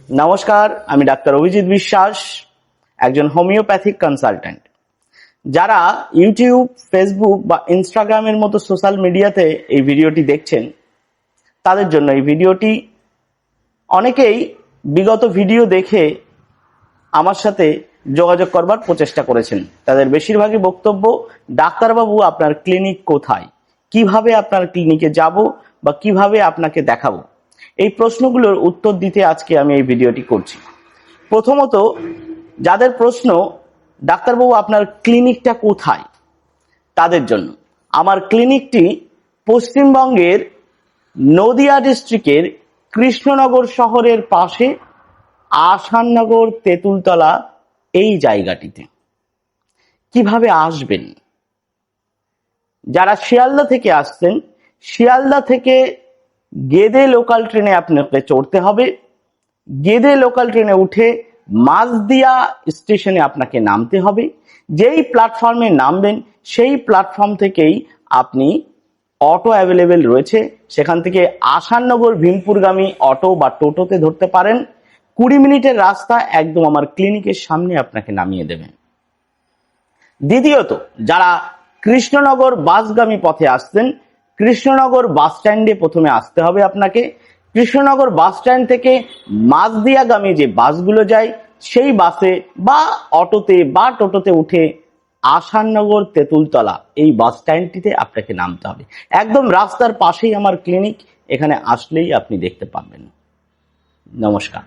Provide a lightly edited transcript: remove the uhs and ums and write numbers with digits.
নমস্কার, আমি ডাক্তার অভিজিৎ বিশ্বাস, একজন হোমিওপ্যাথিক কনসালট্যান্ট। যারা ইউটিউব, ফেসবুক বা ইনস্টাগ্রামের মতো সোশ্যাল মিডিয়াতে এই ভিডিওটি দেখছেন, তাদের জন্য এই ভিডিওটি। অনেকেই বিগত ভিডিও দেখে আমার সাথে যোগাযোগ করবার প্রচেষ্টা করেছেন। তাদের বেশিরভাগই বক্তব্য, ডাক্তারবাবু আপনার ক্লিনিক কোথায়, কিভাবে আপনার ক্লিনিকে যাব বা কিভাবে আপনাকে দেখাবো, এই প্রশ্নগুলোর উত্তর দিতে আজকে আমি এই ভিডিওটি করছি। প্রথমত, যাদের প্রশ্ন ডাক্তারবাবু আপনার ক্লিনিকটা কোথায়, তাদের জন্য আমার ক্লিনিকটি পশ্চিমবঙ্গের নদিয়া ডিস্ট্রিক্টের কৃষ্ণনগর শহরের পাশে আসাননগর তেঁতুলতলা এই জায়গাটিতে। কিভাবে আসবেন? যারা শিয়ালদা থেকে আসছেন, শিয়ালদা থেকে গেদে লোকাল ট্রেনে আপনাকে চড়তে হবে। গেদে লোকাল ট্রেনে উঠে মাঝদিয়া স্টেশনে আপনাকে নামতে হবে। যেই প্ল্যাটফর্মে নামবেন সেই প্ল্যাটফর্ম থেকেই আপনি অটো অ্যাভেলেবেল রয়েছে, সেখান থেকে আসাননগর ভীমপুরগামী অটো বা টোটোতে ধরতে পারেন। 20 মিনিটের রাস্তা, একদম আমার ক্লিনিকের সামনে আপনাকে নামিয়ে দেবেন। দ্বিতীয়ত, যারা কৃষ্ণনগর বাসগামী পথে আসছেন, কৃষ্ণনগর বাস স্ট্যান্ডে প্রথমে আসতে হবে আপনাকে। কৃষ্ণনগর বাস স্ট্যান্ড থেকে মাঝদিয়াগামী যে বাসগুলো যায় সেই বাসে বা অটোতে বা টোটোতে উঠে আসাননগর তেঁতুলতলা এই বাস স্ট্যান্ডটিতে আপনাকে নামতে হবে। একদম রাস্তার পাশেই আমার ক্লিনিক, এখানে আসলেই আপনি দেখতে পাবেন। নমস্কার।